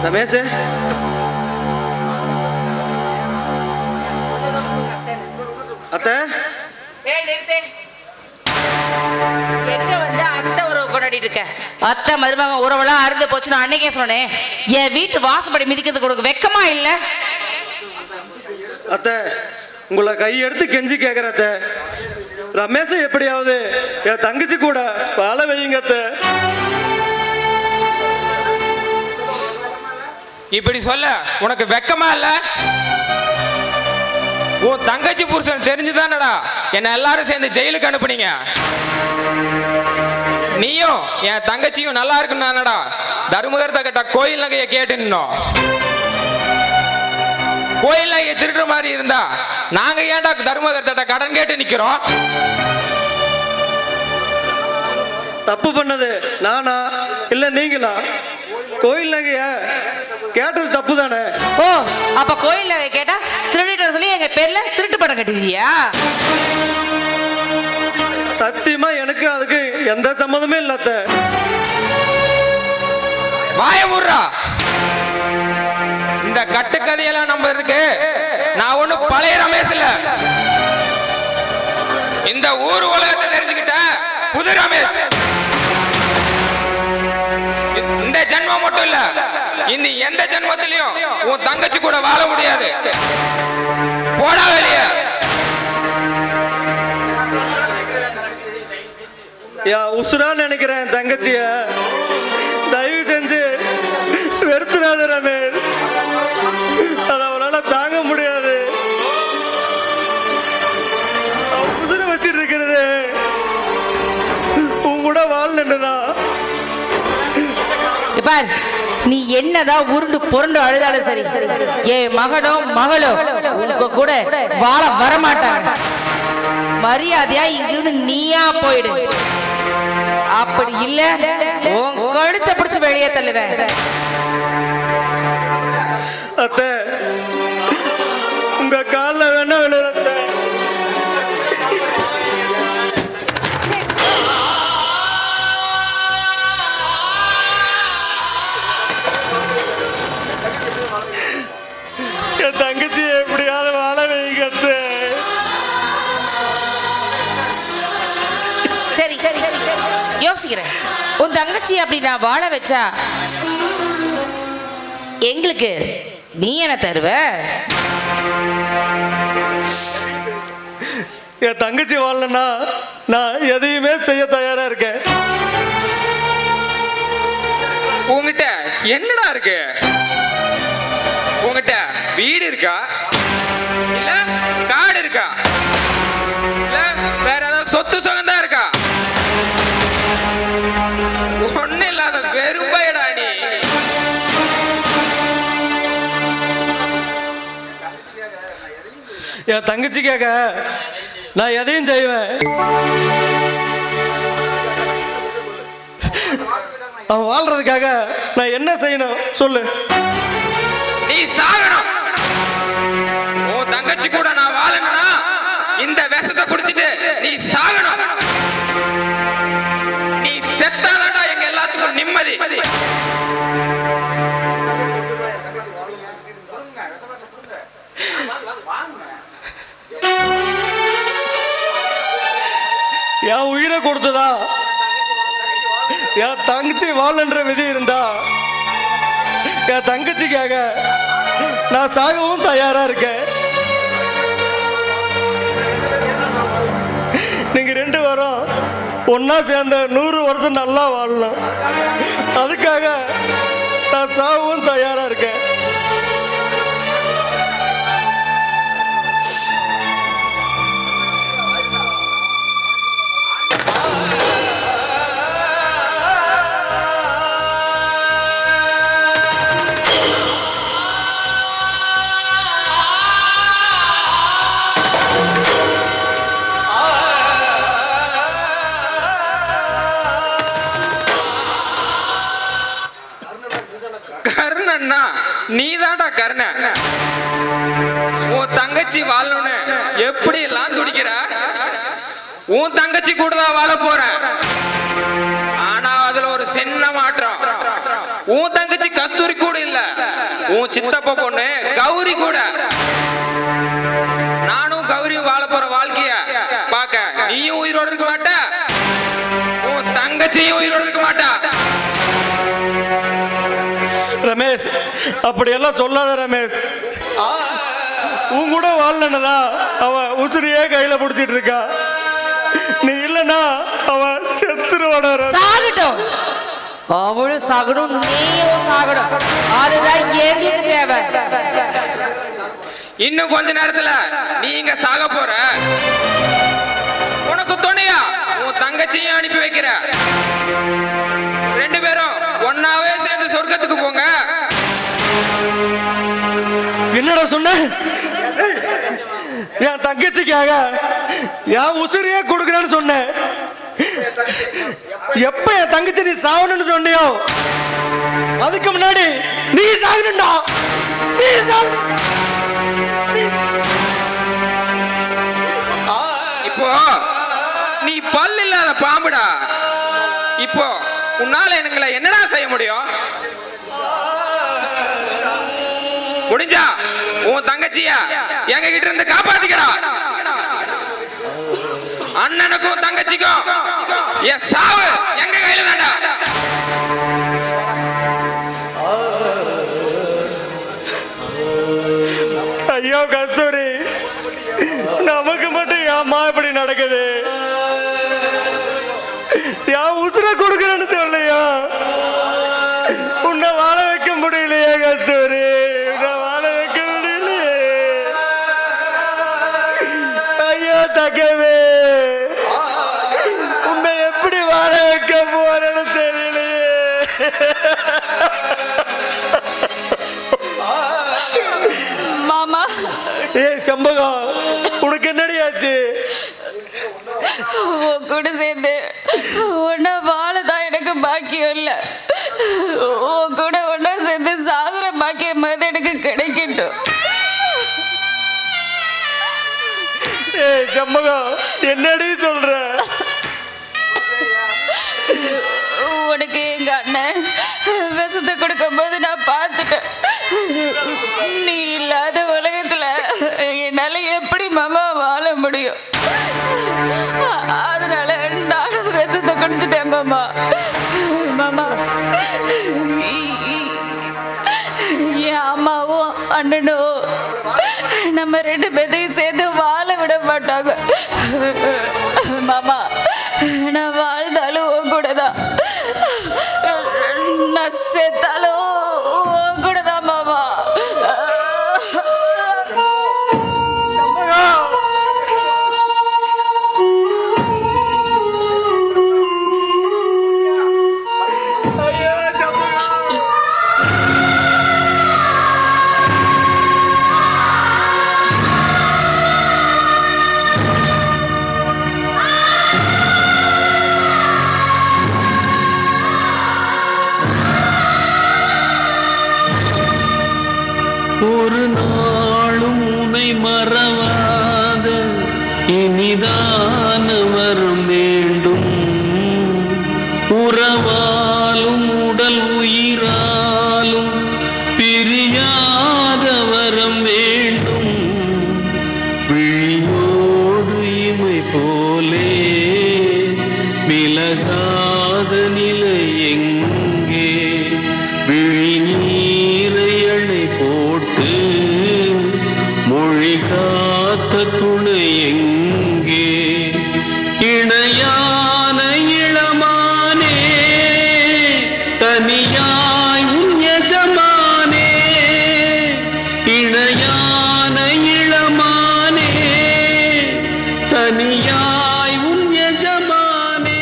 ரமேஷ், அத்தை ஏய் நிறுத்து. எங்க வந்து அத்தை உறவு கொண்டாடிட்டு இருக்க? அத்தை மருமக உறவெல்லாம் அறுந்து போச்சு. நான் அன்னைக்கே சொன்னேன், என் வீட்டு வாசப்படி மிதிக்கிறதுக்கு உனக்கு வெக்கமா இல்ல? அத்தை உங்களை கையெடுத்து கெஞ்சி கேட்குறேன் அத்தை, ரமேஷை எப்படியாவது என் தங்கச்சி கூட வாழ வையுங்க அத்தை. இப்படி சொல்ல உனக்கு வெக்கமா இல்ல? உன் தங்கச்சி புருஷன் தெரிஞ்சுதானடா என்ன எல்லாரும் சேர்ந்து ஜெயிலுக்கு அனுப்புனீங்க. நீயும் என் தங்கச்சியும் நல்லா இருக்குன்னானடா தர்மகர்த்த கிட்ட கோயில் நகையை கேட்டு நின்னோம். கோயில் நகையை திருடுற மாதிரி இருந்தா நாங்க ஏன்டா தர்மகர்த்த கடன் கேட்டு நிக்கிறோம்? தப்பு பண்ணது நானா இல்ல நீங்களா? கோயில் நகைய கேட்டது தப்பு தானே? ஓ, அப்ப கோயில் நகை கேட்டா திருடிட்டு சொல்லி எங்க பேர்ல திருட்டு படம் கட்டிக்கிறியா? சத்தியமா எனக்கு அதுக்கு எந்த சம்மதமே இல்ல அத்தை. வாய முர்றா. இந்த கட்டுக்கதையெல்லாம் நம்புறதுக்கு நான் ஒண்ணு பழைய ரமேஷ் இல்ல. இந்த ஊர் உலகத்தை தெரிஞ்சுக்கிட்ட புது ரமேஷ். இந்த ஜென்மம் மட்டும் இல்ல, இனி எந்த ஜென்மத்திலையும் உன் தங்கச்சி கூட வாழ முடியாது. போடா வெளியே. உசுரா நினைக்கிறேன் தங்கச்சிய, தயவு செஞ்சு வெறுத்துறாத ரமேஷ். அதை அவளால தாங்க முடியாது. உசுர வச்சிட்டு இருக்கிறது உன் கூட வாழ்ந்துதான். பார், நீ என்னதான் உருண்டு புரண்டு அழுதாலும் சரி, என் மகனோ மகளோ உங்க கூட வாழ வரமாட்டாங்க. மரியாதையா இங்கிருந்து நீயா போயிடு. அப்படி இல்ல உன் கழுத்தை பிடிச்சு வெளியே தள்ளுவேன். அத்தை உங்க கால்ல வேணா விழுறத. என் தங்கச்சி எப்படியாவது வாழ வைங்க அத்தை. சரி யோசிக்கிறேன். உன் தங்கச்சி அப்படி நான் வாழ வச்சா எங்களுக்கு நீ என்ன தருவ? என் தங்கச்சி வாழலன்னா நான் எதையுமே செய்ய தயாரா இருக்கேன். உங்ககிட்ட என்னடா இருக்கு? உங்ககிட்ட வீடு இருக்கா, இல்ல காடு இருக்கா, இல்ல வேற ஏதாவது சொத்து சுகந்தா இருக்கா? ஒண்ணு இல்லாத வெறுமையடா நீ. என் தங்கச்சிக்காக நான் எதையும் செய்வேன். அவன் வாழ்றதுக்காக நான் என்ன செய்யணும் சொல்லு? நீ சாகணும். உன் தங்கச்சி கூட நான் வாழணும்னா இந்த விஷத்தை குடிச்சிட்டு நீ சாகணும். நீ செத்தாதான்டா எங்க எல்லாத்துக்கும் நிம்மதி. என் உயிரை கொடுத்ததா என் தங்கச்சி வாழன்ற விதி இருந்தா என் தங்கச்சிக்காக நான் சாகவும் தயாரா இருக்கேன். நீங்க 2 பேரும் ஒன்னா சேர்ந்த 100 வருஷம் நல்லா வாழலாம். அதுக்காக நான் சாகவும் தயாரா இருக்கேன். கர்ணன்னா நீதான்டா கர்ண. உன் தங்கச்சி வாழணும்னு எப்படி எல்லாம் துடிக்கிற? உன் தங்கச்சி கூட தான் வாழ போற. ஆனா அதுல ஒரு சின்ன மாற்றம். உன் தங்கச்சி கஸ்தூரி கூட இல்ல, உன் சித்தப்பா பொண்ணு கௌரி கூட. நானும் கௌரி வாழ போற வாழ்க்கை நீயும் உயிரோடு இருக்க மாட்டா, உன் தங்கச்சியும் உயிரோடு இருக்க மாட்டா. ரமேஷ், அப்படியெல்லாம் சொல்லாத ரமேஷ். உன் கூட வாழலன்னா அவ உசிரியே கையில பிடிச்சிட்டு இருக்கா. நீ இல்லனா அவ செத்துருவாடா. சாகட்டும், அவளும் சாகணும், நீயும் சாகணும். அதுதான் எங்களுக்கு தேவை. இன்னும் கொஞ்ச நேரத்துல நீ இங்க சாக போற. உனக்கு துணையா உன் தங்கச்சியும் அனுப்பி வைக்கிற. ரெண்டு பேரும் ஒன்னாவே சேர்ந்து சொர்க்கத்துக்கு போங்க. என்னடா சொன்ன? என் தங்கச்சிக்காக என் உசிரியே கொடுக்குறேன்னு சொன்னேன். எப்ப என் தங்கச்சி நீ சாகணும்னு சொன்னியோ அதுக்கு முன்னாடி நீ சாகணும்டா. நீ இப்போ நீ பல் இல்லாத பாம்புடா. இப்போ உன்னால எங்களை என்னடா செய்ய முடியும்? முடிஞ்சா உன் தங்கச்சியா எங்க கிட்ட இருந்து காப்பாத்திக்கிறா. அண்ணனுக்கும் தங்கச்சிக்கும் என் சாவு எங்க கையில தான்டா. ஐயோ கஸ்தூரி, நமக்கு மட்டும் ஏம்மா இப்படி நடக்குது? என் உசுர கொடுக்குறேன்னு சொல்லையா? உன்னை வாழ வைக்க முடியலையே கஸ்தூரி, உன்னை வாழ வைக்க முடியலையே. ஐயோ தக்கவே, உன்னை எப்படி வாழ வைக்க போறேன்னு தெரியலையே. மாமா, ஏய் செம்பகம், உனக்கு என்னடி ஆச்சு? உன் கூட சேர்ந்து ஒன்னா வாழதான் எனக்கு பாக்கியம் இல்லை. உன் கூட ஒன்னா சேர்ந்து சாகுற பாக்கியம் மாதிரி எனக்கு கிடைக்கட்டும். ஏய் செம்பகம், என்னடி சொல்ற? உனக்கு எங்க அண்ணன் விஷத்தை கொடுக்கும் போது நான் பார்த்துட்டேன். நீ இல்லாத உலகத்துல என்னால எப்படி மாமா வாழ முடியும்? அதனால நானும் விஷத்தை குடிச்சிட்டேன் மாமா. மாமா, என் அம்மாவும் அண்ணனும் நம்ம ரெண்டு பேரையும் சேர்ந்து வாழ விட மாட்டாங்க மாமா. நான் வாழ்ந்தாலும் உன் கூட தான், நான் செத்தாலும் உன் கூட தான் மாமா. ஒரு நாளும் உனை மறவாத இனிதான வரம் வேண்டும். உறவாலும் உடல் உயிராலும் பிரியாத வரம் வேண்டும். விழியோடு இமை போலே விலகாத நிலை எங்கே? விழிநீரை அணை போட்டு மொழி காத்த துணை எங்கே? இணையான இளமானே, தனியாய் உன் எஜமானே. இணையான இளமானே, தனியாய் உன் எஜமானே.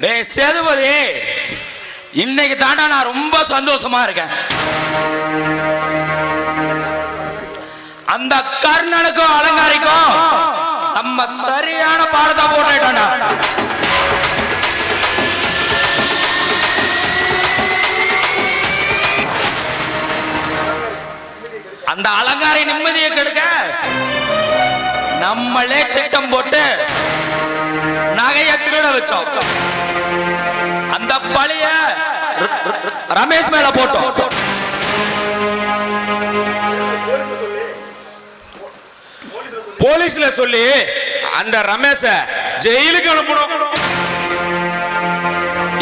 டேய் சேதுபதி, இன்னைக்கு தாண்டா நான் ரொம்ப சந்தோஷமா இருக்கேன். அந்த கர்ணனுக்கும் அலங்காரிக்கும் நம்ம சரியான பாடத்தை போட்டுட்டோம்டா. அந்த அலங்காரி நிம்மதியை கெடுக்க நம்மளே திட்டம் போட்டு நகைய திருட வச்சோம். அந்த பழிய ரமேஷ் மேல போட்டோம். போலீஸ்ல சொல்லி அந்த ரமேஷ ஜெயிலுக்கு அனுப்பணும்.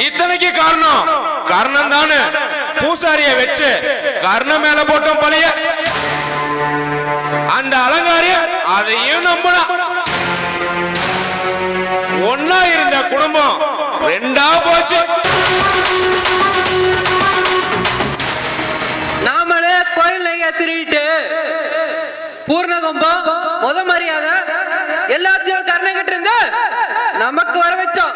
இத்தனைக்கு காரணம் கர்ணன் தானே. பூசாரிய வச்சு கர்ணன் மேல போட்டோம் பழிய. அந்த அலங்காரி அதையும் நம்பலாம். ஒன்னா இருந்த குடும்பம் ரெண்டா போச்சு. நாமளே கோயில் நகையை திருடிட்டு பூர்ணகும்பம் முத மரியாதை எல்லாத்தையும் கர்ணகிட்ட இருந்து நமக்கு வர வச்சோம்.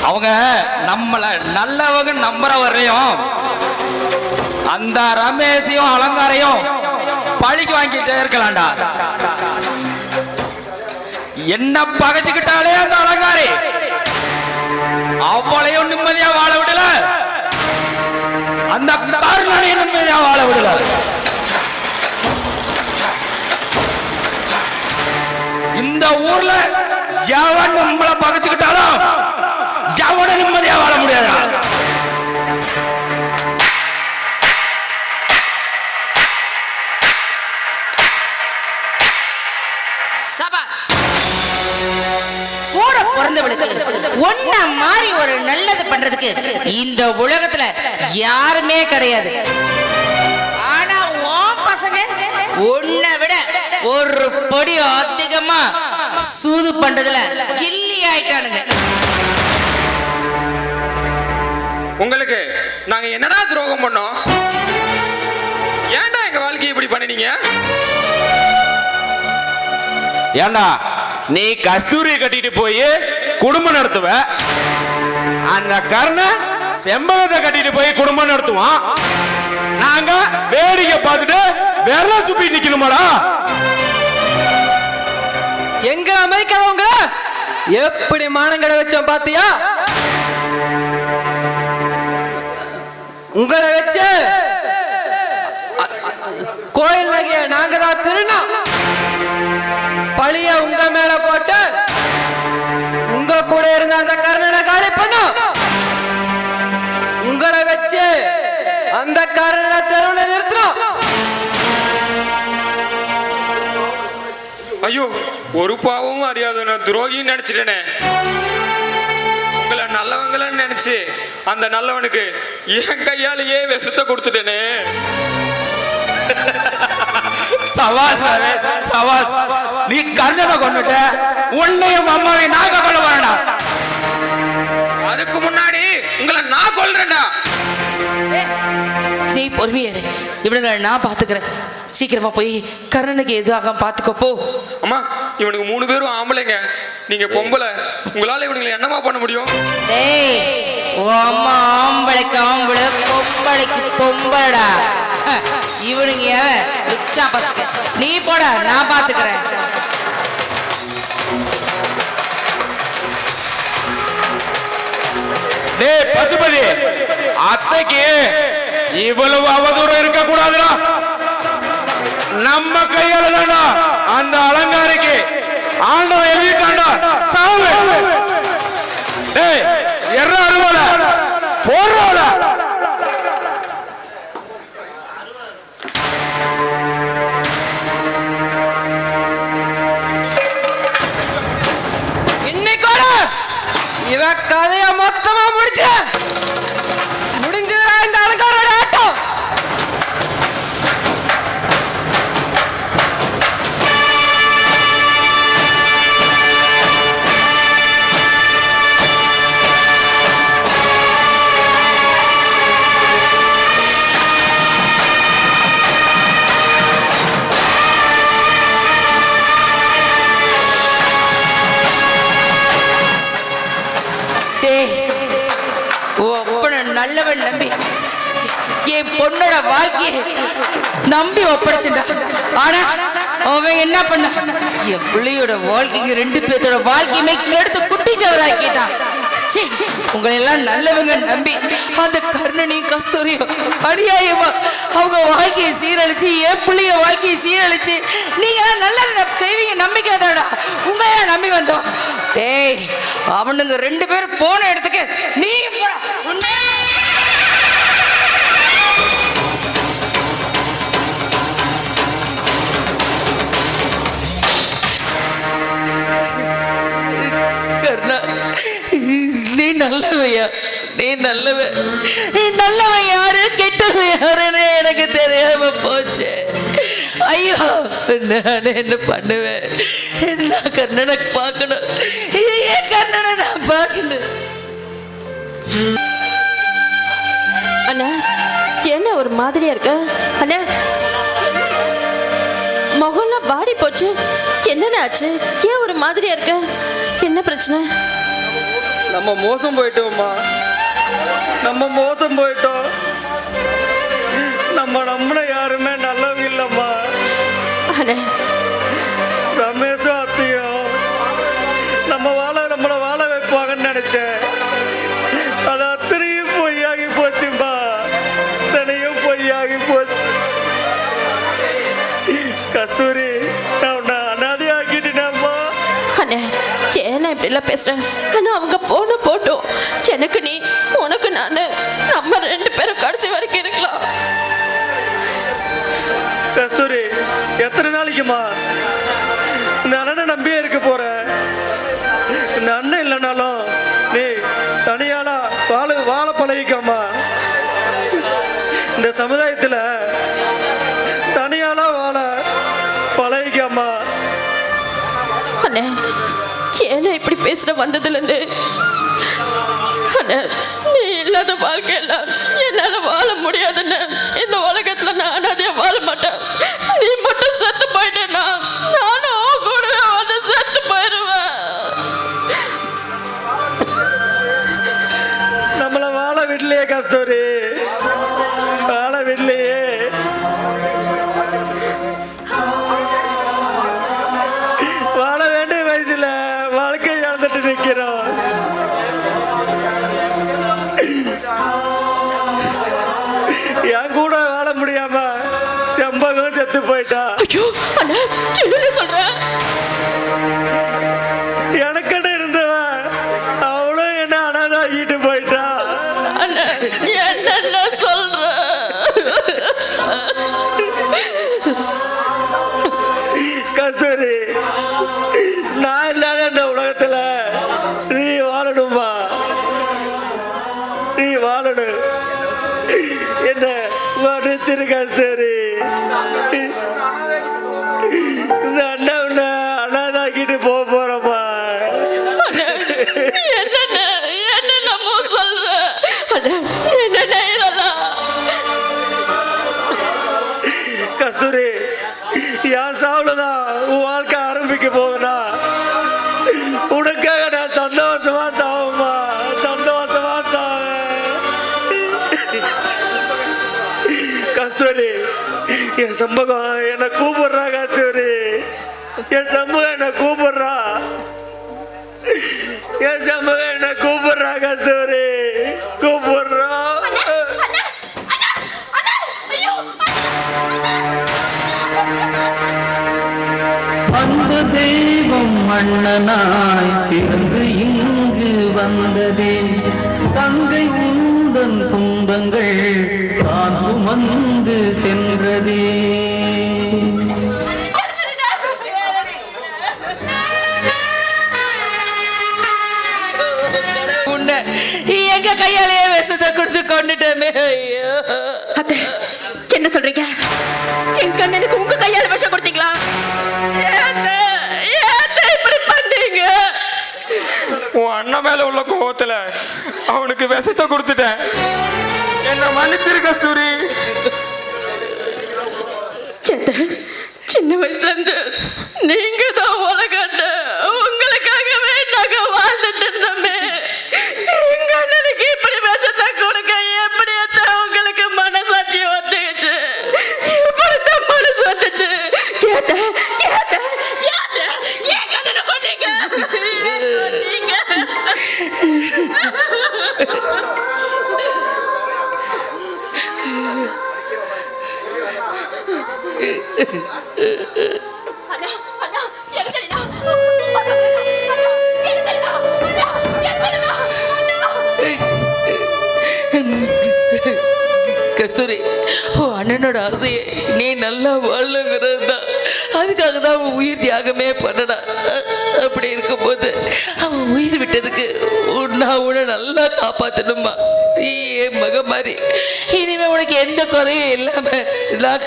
அவங்க நம்மள நல்லவங்க நம்புற வரையும் அந்த ரமேஷையும் அலங்காரையும் பழிக்கு வாங்கிட்டே இருக்கலாம்டா. என்ன பகைச்சுக்கிட்டாலே அந்த அலங்காரி அவளையும் நிம்மதியா வாழ விடல, அந்த கர்ணனையும் நிம்மதியா வாழ விடல. இந்த ஊர்ல எவன் நம்மளை பகைச்சுக்கிட்டாலும் எவன நிம்மதியா வாழ முடியாதுடா. கூட பிறந்தவளுக்கு ஒன்ன மாதிரி ஒரு நல்லது பண்றதுக்கு இந்த உலகத்துல யாருமே கிடையாது. ஆனா உன் பசங்க உன்னை விட ஒரு பொடி அதிகமா சூது பண்றதுல கில்லி ஆயிட்டானுங்க. உங்களுக்கு நாங்க என்னடா துரோகம் பண்ணோம்? ஏன்டா எங்க வாழ்க்கையை இப்படி பண்ணினீங்க? ஏண்டா நீ கஸ்தூரியை கட்டிட்டு போய் குடும்பம் நடத்துவ, அந்த கர்ணன் செம்பகத்தை கட்டிட்டு போய் குடும்பம் நடத்துவான். நாங்க வேடிக்கை பார்த்துட்டு வெள்ள சுப்பி நிக்கணுமாடா? எங்க அமைக்கிறவங்க எப்படி மானங்கடை வச்சோம் பாத்தியா? உங்களை வச்சு கோயில் நகைய நாங்க தான் திருநோம். பழிய உங்க மேல போட்டு உங்க கூட இருந்த அந்த கர்ணனை காலி பண்ணோம். உங்களை வச்சு அந்த கர்ணனை தெருவில் நிறுத்தணும். ஐயோ, ஒரு பாவமும் அறியாத நான் துரோகின்னு நினைச்சிட்டேனே. உங்களை நல்லவங்கன்னு நினைச்சு அந்த நல்லவனுக்கு என் கையாலேயே விஷத்தை கொடுத்துட்டேனே. சவாஸ் சவாஸ், நீ கர்ணனை கொண்டுட்ட, உன்னையும் அம்மாவை நாங்க கொள்ள வேண்டாம். அதுக்கு முன்னாடி உங்களை நான் கொல்றேன்டா. நீ பொறுமையாரு, இவனுங்களை நான் பாத்துக்கிறேன். சீக்கிரமா போய் கர்ணனுக்கு எதுவாக பாத்துக்கோ போ. அம்மா, இவனுக்கு 3 பேரும் ஆம்பளைங்க, நீங்க பொம்பளை. உங்களால இவனுங்களை என்னமா பண்ண முடியும்? டேய், அம்மா ஆம்பளைக்கு ஆம்பளை, பொம்பளைக்கு பொம்பளடா. இவனுங்க உச்சா பாத்துக்க. நீ போடா, நான் பாத்துக்கிறேன். டேய் பசுபதி, அத்தைக்கு இவ்வளவு அவதூறம் இருக்க கூடாதுடா. நம்ம கையால தாண்டா அந்த அலங்காரிக்கு ஆண்டவன் எழுதிட்டாண்டா சாவு. டேய் எற அருவால போடுறோல. இன்னைக்கோட இவ கதைய மொத்தமா முடிஞ்சதுடா இந்த அலங்காரோட ஆட்டம். டேய், ஒப்பனை நல்லவன் நம்பி என் பொண்ணோட வாழ்க்கையை நம்பி ஒப்படைச்சுட்டா. ஆனா அவன் என்ன பண்ண, என் பிள்ளையோட வாழ்க்கைக்கு 2 பேர்த்தோட வாழ்க்கையுமே எடுத்து குட்டிச்சவராக்கிட்டான். உங்களை எல்லாம் நல்லவங்க நம்பி அந்த கர்ணனையும் கஸ்தூரியும் அநியாயமா அவங்க வாழ்க்கையை சீரழிச்சு என் பிள்ளைய வாழ்க்கையை சீரழிச்சு நீங்க நல்ல செய்வீங்க நம்பிக்கைதாடா உங்க நம்பி வந்தோம். டேய், அவனுங்க 2 பேரும் போன இடத்துக்கு நீ கர்ணா, நீ நல்லவையா? நீ நல்லவன். நீ நல்லவன் யாரு கெட்டவன் யாருன்னு எனக்கு தெரியாம போச்சு. ஐயோ, நான் என்ன பண்ணுவேன்? நான் கர்ணனை பார்க்கணும். ஏன் கர்ணனை நான் பார்க்கணும்? அண்ணா, என்ன ஒரு மாதிரியா இருக்க? அண்ணா, முகம்லாம் வாடி போச்சு. என்னென்ன ஆச்சு? ஏன் ஒரு மாதிரியா இருக்க? என்ன பிரச்சனை? நம்ம மோசம் போயிட்டோம்மா, நம்ம மோசம் போயிட்டோம். நம்ம நம்மள யாருமே நல்லவங்க இல்லம்மா. ரமேஷும் அத்தையும் நம்மளை வாழ வைப்பாங்கன்னு நினைச்சேன். அது அத்தனையும் பொய்யாகி போச்சும்பா, அத்தனையும் பொய்யாகி போச்சு. கஸ்தூரி, நான் உன்னை அனாதையாக்கிட்டேன்ப்பா. ஏன்னா இப்படி எல்லாம் பேசுறேன்? ஆனா அவங்க போட்டோம். எனக்கு நீ, உனக்கு நானு, நம்ம 2 பேரும் கடைசி வரைக்கும் இருக்கலாம். கஸ்தூரி, எத்தனை நாளைக்குமா இந்த அண்ணனை நம்பியே இருக்க போற? இந்த அண்ணன் இல்லைனாலும் நீ தனியாளா வாழ பழகிக்காமா. இந்த சமுதாயத்துல தனியாளா வாழ பழகிக்காமா. அண்ணே, ஏன்னா இப்படி பேசுற வந்ததுல இருந்து நீ இல்லாத வாழ்க்கையெல்லாம் என்னால வாழ முடியாதுன்னு இந்த உலகத்துல நான் அனாதையா வாழ மாட்டேன். நீ மட்டும் செத்து போயிட்டேன்னா நானும் கூட வந்து செத்து போயிடுவேன். நம்மள வாழ விடலையே கஸ்தூரி, வாழ விடலையே. வாழ வேண்டிய வயசுல வாழ்க்கை இழந்துட்டு நிக்கிறோம். என் கூட வாழ முடியாம செம்பகம் செத்து போயிட்டா. சொல்ற எனக்கிட்ட இருந்தவன் அவளும் என்ன அனாதாக்கிட்டு போயிட்டா. என்ன சொல்ற? கஸ்தூரி, நான் இல்லாத இந்த உலகத்துல நீ வாழணுமா? நீ வாழணும். என்ன மன்னிச்சிரு கஸ்தூரி. இந்த அண்ணா உன்னை அனாதாக்கிட்டு போறப்பா. என்னமோ சொல்ற? என்ன இதெல்லாம்? கஸ்தூரி, என் சாவுலதான் உன் வாழ்க்கை ஆரம்பிக்க போகுதுனா உனக்காக நான் சந்தோஷமா சாவுமா, சந்தோஷமா சாவேன். கஸ்தூரி, என் சம்பகம் என்னை கூப்பிடுறா. கஸ்தூரி, என் சம்பகம் என்னை கூப்பிடுறா. என் சம்பகம் என்னை கூப்பிடுறா. கஸ்தூரி, கூப்பிடுறா. அந்த தெய்வம் மன்னனாய் பிறந்து இங்கு வந்ததே, தங்கை உந்தன் துன்பங்கள் தான் சுமந்து சென்றதே. எங்க கையாலேயே விஷத்தை கொடுத்து கொண்டுட்டமே. என்ன சொல்றீங்க? என் கண்ணனுக்கு உங்க கையால விஷம் கொடுத்தீங்களா? இப்படி பண்ணீங்க? உன் அண்ணன் மேல உள்ள கோவத்துல அவனுக்கு விஷத்தை கொடுத்துட்டேன். என்ன மன்னிச்சிரு கஸ்தூரி. சின்ன வயசுல இருந்து நீங்க தான் உலகண்ட, உங்களுக்காகவே நாங்க வாழ்ந்துட்டு இருந்தோமே. கஸ்தூரி, அண்ணனோட ஆசையை நீ நல்லா வாழங்கிறது தான். அதுக்காக தான் அவன் உயிர் தியாகமே பண்ணடா. அப்படி இருக்கும்போது அவன் உயிர் விட்டதுக்கு நான் உன்னை நல்லா காப்பாற்றணுமா? என் மக மாதிரி இனிமே உனக்கு எந்த குறையும் இல்லாம நான்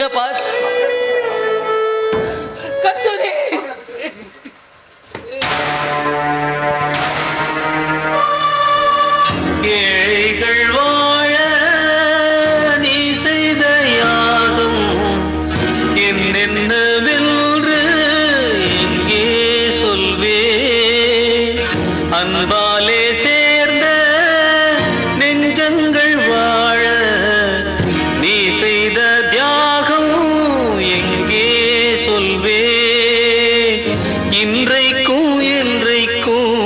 கஸ்தூரி. ஏழைகள் வாழ நீ செய்த யாதும் என்னென்னவென்று எங்கே சொல்வே? அன்பாலே சேர்ந்த நெஞ்சங்கள் வாழ நீ செய்த தியாகம் எங்கே சொல்வே? இன்றைக்கும் என்றைக்கும்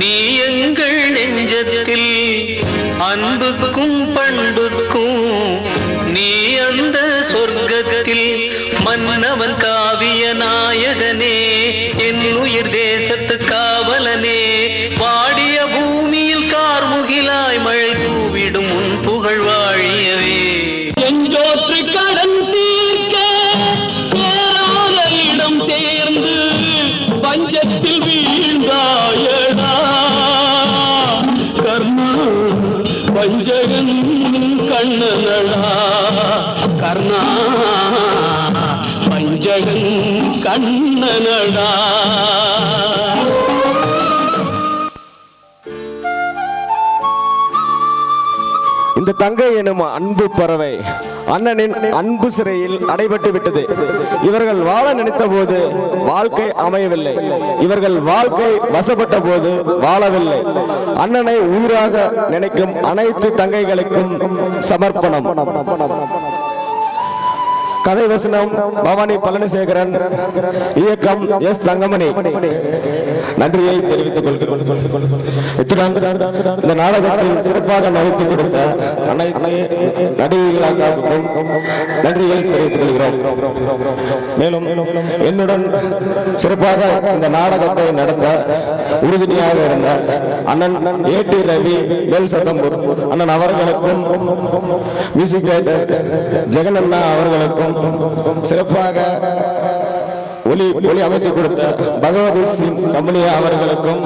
நீ எங்கள் நெஞ்சத்தில் அன்புக்கும் பண்புக்கும் நீ அந்த சொர்க்கத்தில் மன்னவன் காவிய நாயகனே, என் உயிர் தேசத்து காவலனே, வாடிய பூமியில் கார்முகிலாய் மழை தூவிடும் உன் புகழ் வாழியவே. எஞ்சோற்று கடன் தீர்க்க பேராத இடம் தேர்ந்து பஞ்சத்தில் வீழ்ந்தாயடா கர்ணா, பஞ்சகன் கண்ணனடா கர்ணா, பஞ்சகன் கண்ணனடா. இந்த தங்கை எனும் அன்பு பறவை அண்ணனின் அன்பு சிறையில் அடைபட்டு விட்டது. இவர்கள் வாழ நினைத்த போது வாழ்க்கை அமையவில்லை. இவர்கள் வாழ்க்கை வசப்பட்ட போது வாழவில்லை. அண்ணனை உயிராக நினைக்கும் அனைத்து தங்கைகளுக்கும் சமர்ப்பணம். கதை வசனம் பவானி பழனிசேகரன், இயக்கம் எஸ் தங்கமணி. நன்றியை தெரிவித்துக் கொள்கிறோம். இந்த நாடகத்தில் சிறப்பாக நடித்து கொடுத்த அனைத்து நடிகைகளுக்கும் நன்றியை தெரிவித்துக் கொள்கிறோம். மேலும் என்னுடன் சிறப்பாக இந்த நாடகத்தை நடத்த உறுதுணையாக இருந்த அண்ணன் ஏடி ரவி மேல் சத்தம்பூர் அண்ணன் அவர்களுக்கும், மியூசிக் டைரக்டர் ஜெகன் அண்ணா அவர்களுக்கும், சிறப்பாக ஒளி அமைத்து கொடுத்த பகவதி சிங் கம்பெனி அவர்களுக்கும்,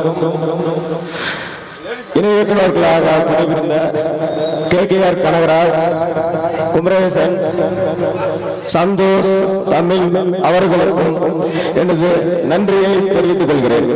இணை இயக்குநர்களாக பணிபுரிந்த KKR கனகராஜ், குமரேசன், சந்தோஷ், தமிழ் அவர்களுக்கும் எனது நன்றியை தெரிவித்துக் கொள்கிறேன்.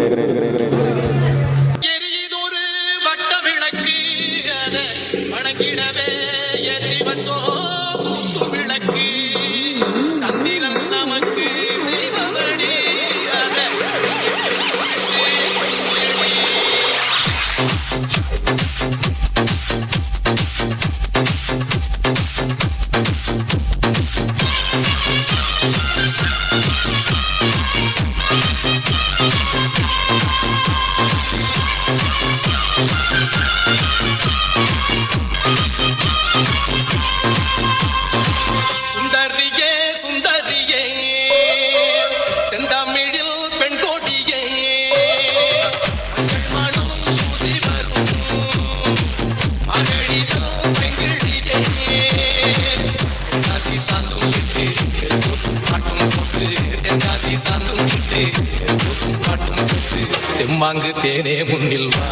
தெம்மாங்கு தேனே முன்னில் வா,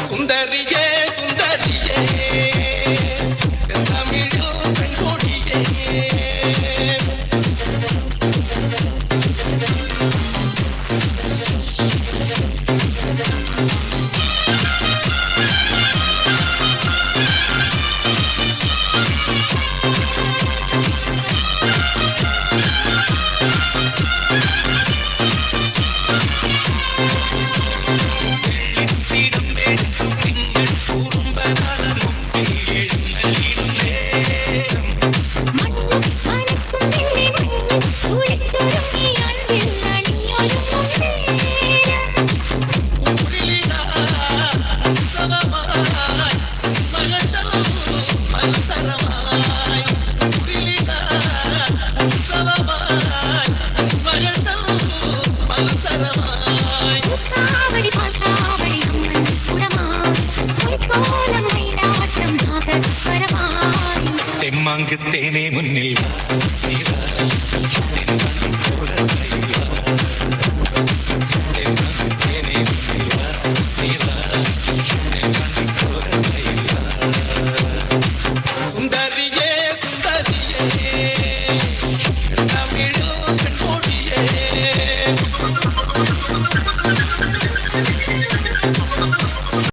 சுந்தரியே சுந்தரியே செந்தமிழில் பெண்கொடியே. மனசும் என்னை மண்ணில் துளைச்சொரும் நீ அன்பில் நனையொரும் தெம்மாங்கு தேனே முன்னில் வா. நீ வா. தென்பாண்டி கோலத்தை